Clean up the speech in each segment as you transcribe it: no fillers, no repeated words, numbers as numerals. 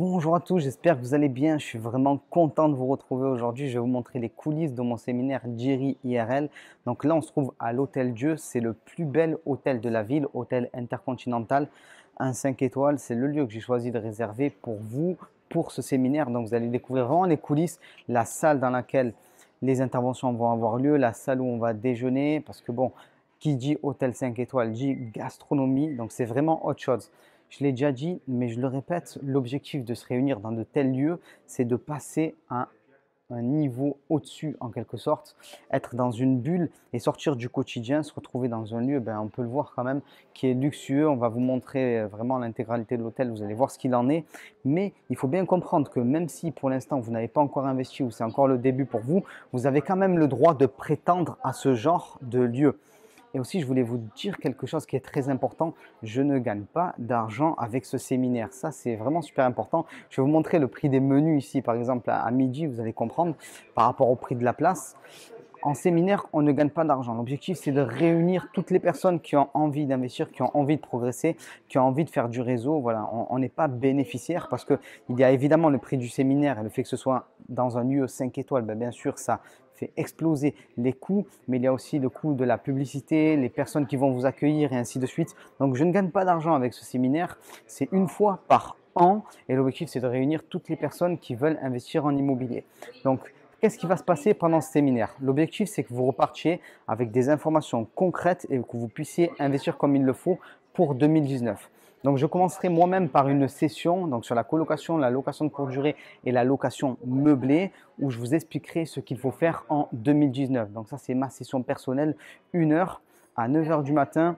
Bonjour à tous, j'espère que vous allez bien. Je suis vraiment content de vous retrouver aujourd'hui. Je vais vous montrer les coulisses de mon séminaire Jiri IRL. Donc là, on se trouve à l'Hôtel Dieu. C'est le plus bel hôtel de la ville, hôtel intercontinental, un 5 étoiles. C'est le lieu que j'ai choisi de réserver pour vous, pour ce séminaire. Donc vous allez découvrir vraiment les coulisses, la salle dans laquelle les interventions vont avoir lieu, la salle où on va déjeuner. Parce que bon, qui dit hôtel 5 étoiles dit gastronomie. Donc c'est vraiment autre chose. Je l'ai déjà dit, mais je le répète, l'objectif de se réunir dans de tels lieux, c'est de passer à un niveau au-dessus en quelque sorte, être dans une bulle et sortir du quotidien, se retrouver dans un lieu, on peut le voir quand même, qui est luxueux. On va vous montrer vraiment l'intégralité de l'hôtel, vous allez voir ce qu'il en est. Mais il faut bien comprendre que même si pour l'instant vous n'avez pas encore investi ou c'est encore le début pour vous, vous avez quand même le droit de prétendre à ce genre de lieu. Et aussi, je voulais vous dire quelque chose qui est très important. Je ne gagne pas d'argent avec ce séminaire. Ça, c'est vraiment super important. Je vais vous montrer le prix des menus ici, par exemple, à midi, vous allez comprendre, par rapport au prix de la place. En séminaire, on ne gagne pas d'argent. L'objectif, c'est de réunir toutes les personnes qui ont envie d'investir, qui ont envie de progresser, qui ont envie de faire du réseau. Voilà, on n'est pas bénéficiaire parce qu'il y a évidemment le prix du séminaire et le fait que ce soit dans un lieu 5 étoiles, bien sûr, ça fait exploser les coûts, mais il y a aussi le coût de la publicité, les personnes qui vont vous accueillir et ainsi de suite. Donc, je ne gagne pas d'argent avec ce séminaire. C'est une fois par an et l'objectif, c'est de réunir toutes les personnes qui veulent investir en immobilier. Donc, qu'est-ce qui va se passer pendant ce séminaire? L'objectif, c'est que vous repartiez avec des informations concrètes et que vous puissiez investir comme il le faut pour 2019. Donc, je commencerai moi-même par une session donc sur la colocation, la location de courte durée et la location meublée où je vous expliquerai ce qu'il faut faire en 2019. Donc, ça, c'est ma session personnelle, 1 heure à 9 heures du matin.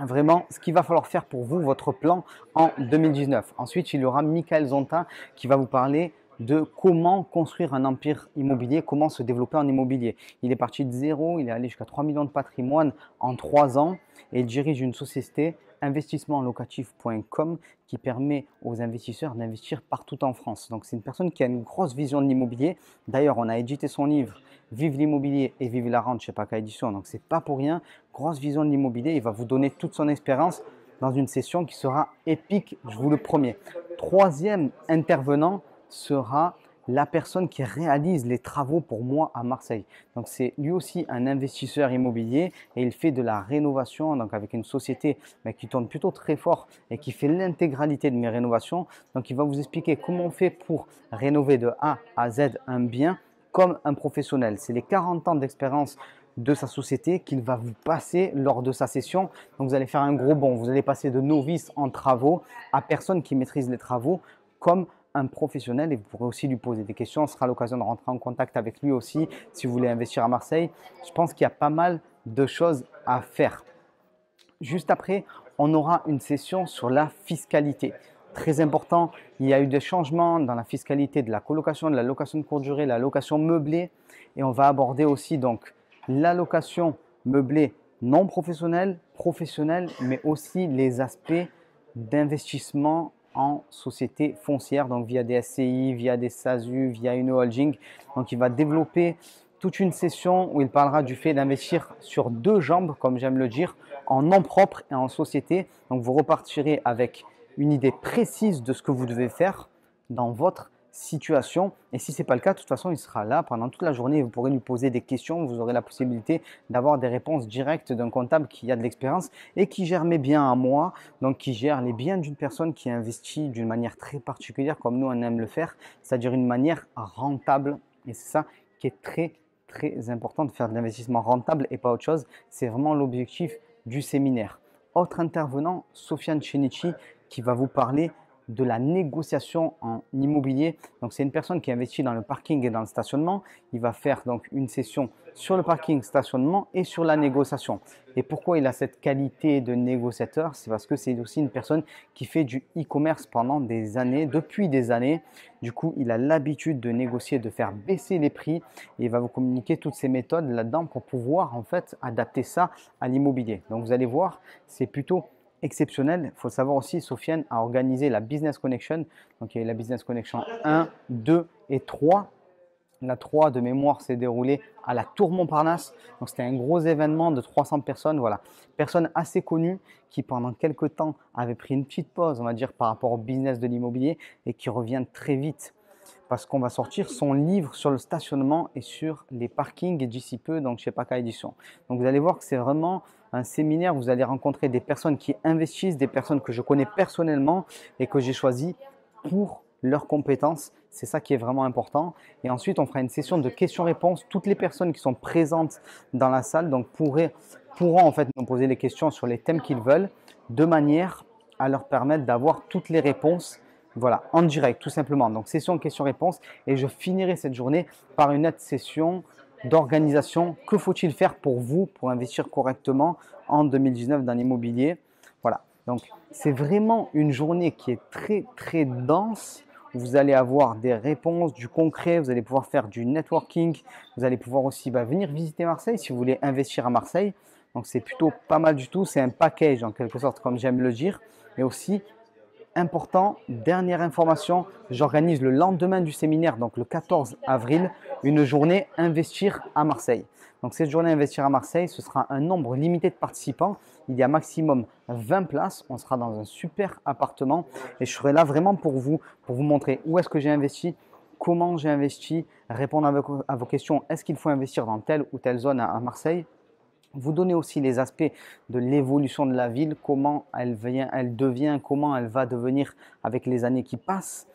Vraiment, ce qu'il va falloir faire pour vous, votre plan en 2019. Ensuite, il y aura Michael Zonta qui va vous parler de comment construire un empire immobilier, comment se développer en immobilier. Il est parti de zéro, il est allé jusqu'à 3 millions de patrimoine en 3 ans et il dirige une société investissementlocatif.com qui permet aux investisseurs d'investir partout en France. Donc, c'est une personne qui a une grosse vision de l'immobilier. D'ailleurs, on a édité son livre Vive l'immobilier et vive la rente chez PACA Édition. Donc, c'est pas pour rien. Grosse vision de l'immobilier. Il va vous donner toute son expérience dans une session qui sera épique, je vous le promets. Troisième intervenant sera la personne qui réalise les travaux pour moi à Marseille. Donc, c'est lui aussi un investisseur immobilier et il fait de la rénovation donc avec une société qui tourne plutôt très fort et qui fait l'intégralité de mes rénovations. Donc, il va vous expliquer comment on fait pour rénover de A à Z un bien comme un professionnel. C'est les 40 ans d'expérience de sa société qu'il va vous passer lors de sa session. Donc, vous allez faire un gros bond. Vous allez passer de novice en travaux à personne qui maîtrise les travaux comme un professionnel et vous pourrez aussi lui poser des questions. Ce sera l'occasion de rentrer en contact avec lui aussi si vous voulez investir à Marseille. Je pense qu'il y a pas mal de choses à faire. Juste après, on aura une session sur la fiscalité. Très important, il y a eu des changements dans la fiscalité de la colocation, de la location de courte durée, la location meublée et on va aborder aussi donc la location meublée non professionnelle, professionnelle, mais aussi les aspects d'investissement en société foncière, donc via des SCI, via des SASU, via une holding. Donc, il va développer toute une session où il parlera du fait d'investir sur 2 jambes, comme j'aime le dire, en nom propre et en société. Donc, vous repartirez avec une idée précise de ce que vous devez faire dans votre situation. Et si ce n'est pas le cas, de toute façon, il sera là pendant toute la journée. Vous pourrez lui poser des questions. Vous aurez la possibilité d'avoir des réponses directes d'un comptable qui a de l'expérience et qui gère mes biens à moi. Donc, qui gère les biens d'une personne qui investit d'une manière très particulière, comme nous, on aime le faire, c'est-à-dire une manière rentable. Et c'est ça qui est très important, de faire de l'investissement rentable et pas autre chose. C'est vraiment l'objectif du séminaire. Autre intervenant, Sofiane Chenichi, qui va vous parler de la négociation en immobilier. Donc, c'est une personne qui investit dans le parking et dans le stationnement. Il va faire donc une session sur le parking, stationnement et sur la négociation. Et pourquoi il a cette qualité de négociateur? C'est parce que c'est aussi une personne qui fait du e-commerce pendant des années, depuis des années. Du coup, il a l'habitude de négocier, de faire baisser les prix et il va vous communiquer toutes ces méthodes là-dedans pour pouvoir en fait adapter ça à l'immobilier. Donc, vous allez voir, c'est plutôt exceptionnel. Il faut le savoir aussi, Sofiane a organisé la Business Connection. Donc, il y a eu la Business Connection 1, 2 et 3. La 3 de mémoire s'est déroulée à la Tour Montparnasse. Donc c'était un gros événement de 300 personnes. Voilà, personnes assez connues qui pendant quelques temps avaient pris une petite pause, on va dire, par rapport au business de l'immobilier et qui reviennent très vite parce qu'on va sortir son livre sur le stationnement et sur les parkings et d'ici peu, donc chez PACA Édition. Donc vous allez voir que c'est vraiment un séminaire. Vous allez rencontrer des personnes qui investissent, des personnes que je connais personnellement et que j'ai choisies pour leurs compétences. C'est ça qui est vraiment important. Et ensuite, on fera une session de questions-réponses. Toutes les personnes qui sont présentes dans la salle donc, pourront en fait nous poser les questions sur les thèmes qu'ils veulent de manière à leur permettre d'avoir toutes les réponses. Voilà, en direct, tout simplement. Donc, session questions-réponses. Et je finirai cette journée par une autre session d'organisation. Que faut-il faire pour vous, pour investir correctement en 2019 dans l'immobilier? Voilà. Donc, c'est vraiment une journée qui est très, très dense. Vous allez avoir des réponses, du concret. Vous allez pouvoir faire du networking. Vous allez pouvoir aussi venir visiter Marseille si vous voulez investir à Marseille. Donc, c'est plutôt pas mal du tout. C'est un package, en quelque sorte, comme j'aime le dire. Et aussi, important, dernière information, j'organise le lendemain du séminaire, donc le 14 avril, une journée Investir à Marseille. Donc cette journée Investir à Marseille, ce sera un nombre limité de participants. Il y a maximum 20 places. On sera dans un super appartement et je serai là vraiment pour vous montrer où est-ce que j'ai investi, comment j'ai investi, répondre à vos questions. Est-ce qu'il faut investir dans telle ou telle zone à Marseille? Vous donnez aussi les aspects de l'évolution de la ville, comment elle devient, comment elle va devenir avec les années qui passent.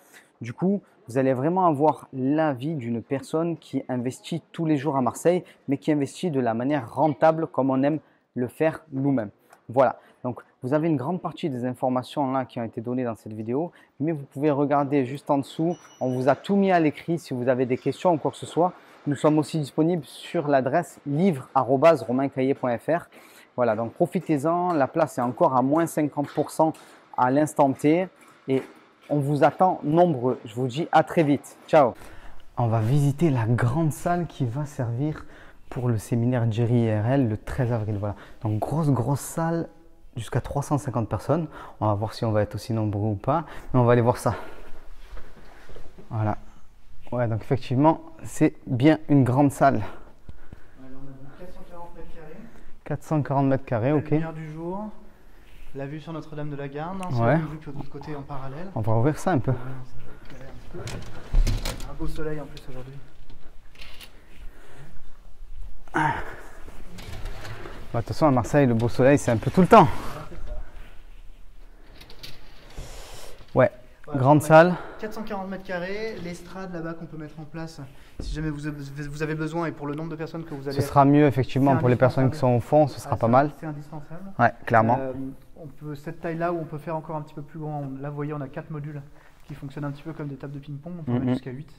Du coup, vous allez vraiment avoir l'avis d'une personne qui investit tous les jours à Marseille, mais qui investit de la manière rentable comme on aime le faire nous-mêmes. Voilà, donc vous avez une grande partie des informations là qui ont été données dans cette vidéo, mais vous pouvez regarder juste en dessous. On vous a tout mis à l'écrit si vous avez des questions ou quoi que ce soit. Nous sommes aussi disponibles sur l'adresse livre@romaincaillé.fr. Voilà, donc profitez-en. La place est encore à moins 50% à l'instant T et on vous attend nombreux. Je vous dis à très vite. Ciao. On va visiter la grande salle qui va servir pour le séminaire Jerry IRL le 13 avril. Voilà, donc grosse salle jusqu'à 350 personnes. On va voir si on va être aussi nombreux ou pas, mais on va aller voir ça. Voilà. Ouais, donc effectivement, c'est bien une grande salle. Alors, on a 440 mètres carrés. 440 mètres carrés, ok. La lumière du jour, la vue sur Notre-Dame de la Garde, hein, ouais. Une vue de l'autre côté en parallèle. On va ouvrir ça un peu. Ça va éclairer un petit peu. Un beau soleil en plus aujourd'hui. De toute façon, à Marseille, le beau soleil, c'est un peu tout le temps. Ouais, voilà, grande salle. 440 mètres carrés, l'estrade là-bas qu'on peut mettre en place si jamais vous avez besoin et pour le nombre de personnes que vous allez. Ce sera mieux effectivement pour les personnes qui sont au fond, ce sera pas mal. C'est indispensable. Ouais, clairement. Cette taille-là où on peut faire encore un petit peu plus grand. Là, vous voyez, on a 4 modules qui fonctionnent un petit peu comme des tables de ping-pong. On peut en mettre jusqu'à 8.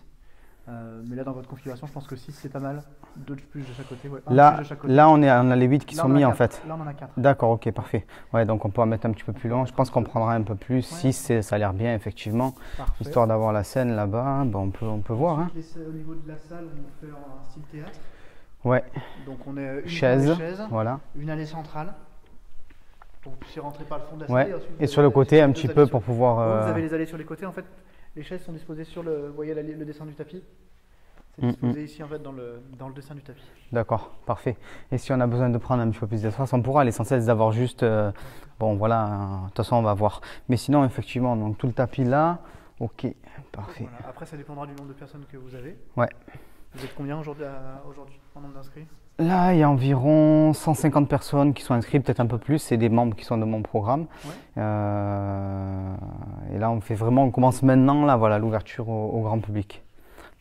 Mais là, dans votre configuration, je pense que 6 c'est pas mal. 2 plus de chaque côté. Ouais, là, on a les 8 qui sont mis en fait. Là, on en a 4. D'accord, ok, parfait. Ouais, donc on peut en mettre un petit peu plus long. Je pense qu'on prendra un peu plus. 6, ça a l'air bien, effectivement. Parfait. Histoire d'avoir la scène là-bas, on peut voir. Hein. Au niveau de la salle, on fait un style théâtre. Ouais. Donc, on est une chaise, voilà. Une allée centrale. Pour que vous puissiez rentrer par le fond de la salle. Ouais. Et sur le côté, un petit peu pour pouvoir. Vous avez les allées sur les côtés, en fait. Les chaises sont disposées sur le, vous voyez le dessin du tapis. C'est disposé ici en fait dans le dessin du tapis. D'accord, parfait. Et si on a besoin de prendre un petit peu plus d'espace, on pourra. L'essentiel c'est d'avoir juste, bon voilà, de toute façon on va voir. Mais sinon effectivement, donc tout le tapis là, ok, parfait. Voilà. Après ça dépendra du nombre de personnes que vous avez. Ouais. Vous êtes combien aujourd'hui en nombre d'inscrits? Là, il y a environ 150 personnes qui sont inscrites, peut-être un peu plus. C'est des membres qui sont de mon programme. Ouais. Et là, on commence maintenant, là, voilà, l'ouverture au grand public.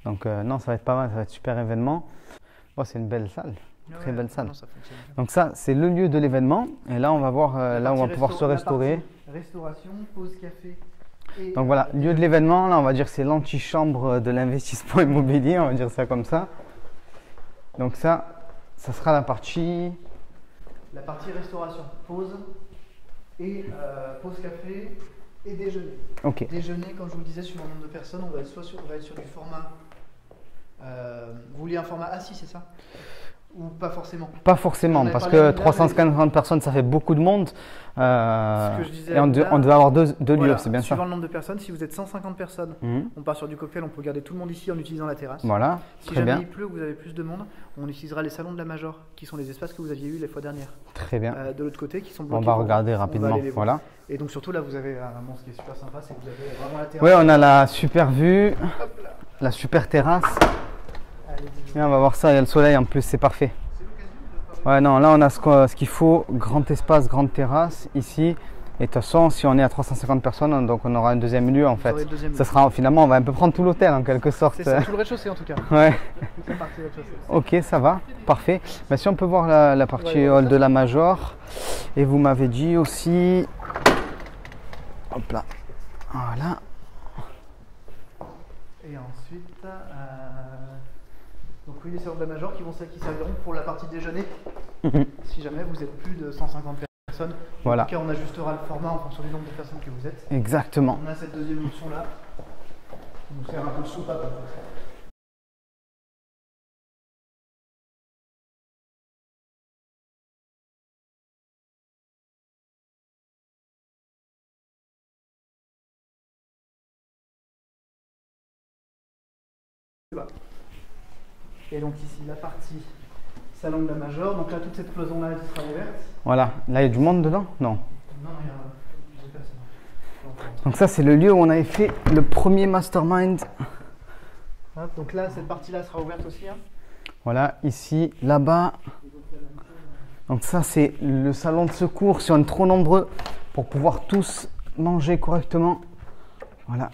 Donc, non, ça va être pas mal, ça va être super événement. Oh, c'est une belle salle, très belle salle. Donc ça, c'est le lieu de l'événement. Et là, on va voir, là, on va pouvoir se restaurer. Restauration, pause café. Donc voilà, lieu de l'événement, là, on va dire que c'est l'antichambre de l'investissement immobilier, on va dire ça comme ça. Donc ça sera la partie restauration, pause et pause café et déjeuner. Ok. Déjeuner, comme je vous le disais, sur le nombre de personnes, on va être sur du format. Vous vouliez un format assis, c'est ça? Ou pas forcément? Pas forcément, parce que 350 personnes, ça fait beaucoup de monde. Et on devait avoir deux lieux, c'est bien ça. Suivant le nombre de personnes, si vous êtes 150 personnes, on part sur du cocktail, on peut garder tout le monde ici en utilisant la terrasse. Voilà, si jamais il pleut ou vous avez plus de monde, on utilisera les salons de la Major, qui sont les espaces que vous aviez eu les fois dernières. Très bien. De l'autre côté, qui sont bloqués. On va regarder rapidement. Voilà. Et donc surtout là, vous avez ce qui est super sympa, c'est que vous avez vraiment la terrasse. Oui, on a la super vue, la super terrasse. Et on va voir ça, il y a le soleil en plus, c'est parfait. Ouais, non, là on a ce qu'il faut, grand espace, grande terrasse ici. Et de toute façon, si on est à 350 personnes, donc on aura un deuxième lieu en fait. Ça sera finalement, on va un peu prendre tout l'hôtel en quelque sorte. C'est ça, tout le rez-de-chaussée en tout cas. Ouais. Ok, ça va, parfait. Mais si on peut voir la partie hall de la Major. Et vous m'avez dit aussi, hop là, voilà. Et ensuite, donc oui, les salons de la Major qui serviront pour la partie déjeuner. Si jamais vous êtes plus de 150 personnes. Voilà. En tout cas, on ajustera le format en fonction du nombre de personnes que vous êtes. Exactement. On a cette deuxième option là. On nous sert un peu de soupape. Et donc ici la partie salon de la Major, donc là toute cette cloison là elle sera ouverte. Voilà, là il y a du monde dedans? Non. Non, il y a personne. Donc ça c'est le lieu où on avait fait le premier mastermind. Hop, donc là cette partie là sera ouverte aussi. Hein. Voilà, ici, là-bas. Donc ça c'est le salon de secours si on est trop nombreux pour pouvoir tous manger correctement. Voilà.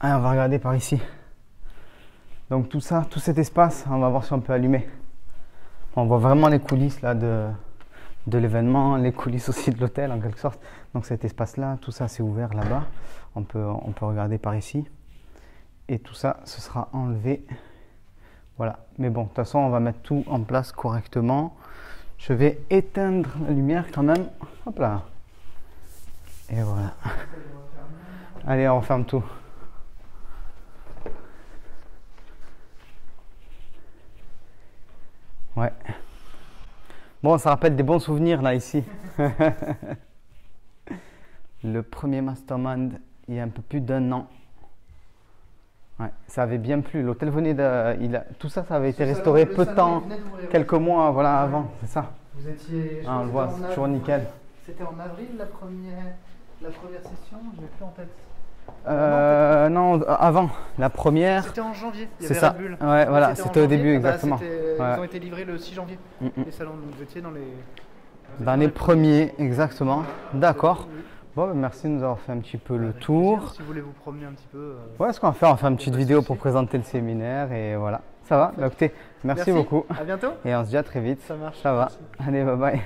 Allez, on va regarder par ici. Donc tout ça, tout cet espace, on va voir si on peut allumer. On voit vraiment les coulisses là de l'événement, les coulisses aussi de l'hôtel en quelque sorte. Donc cet espace-là, tout ça c'est ouvert là-bas. On peut regarder par ici. Et tout ça, ce sera enlevé. Voilà. Mais bon, de toute façon, on va mettre tout en place correctement. Je vais éteindre la lumière quand même. Hop là. Et voilà. Allez, on referme tout. Ouais. Bon, ça rappelle des bons souvenirs là ici. Le premier mastermind il y a un peu plus d'1 an. Ouais, ça avait bien plu. L'hôtel venait tout ça, ça avait été restauré peu de temps, quelques mois voilà, avant, c'est ça. Vous étiez. On le voit, c'est toujours nickel. C'était en avril la première session, je n'ai plus en tête. Non, avant, la première. C'était en janvier. C'est ça. Ouais, voilà, c'était au début, exactement. Ils ont été livrés le 6 janvier, les salons. Donc vous étiez dans les premiers, exactement. D'accord. Bon, merci de nous avoir fait un petit peu le tour. Plaisir, si vous voulez vous promener un petit peu. Ouais, ce qu'on va faire, on va faire une petite vidéo pour présenter le séminaire et voilà. Ça va. Bah, écoutez, merci beaucoup. À bientôt. Et on se dit à très vite. Ça marche. Ça va. Allez, bye bye.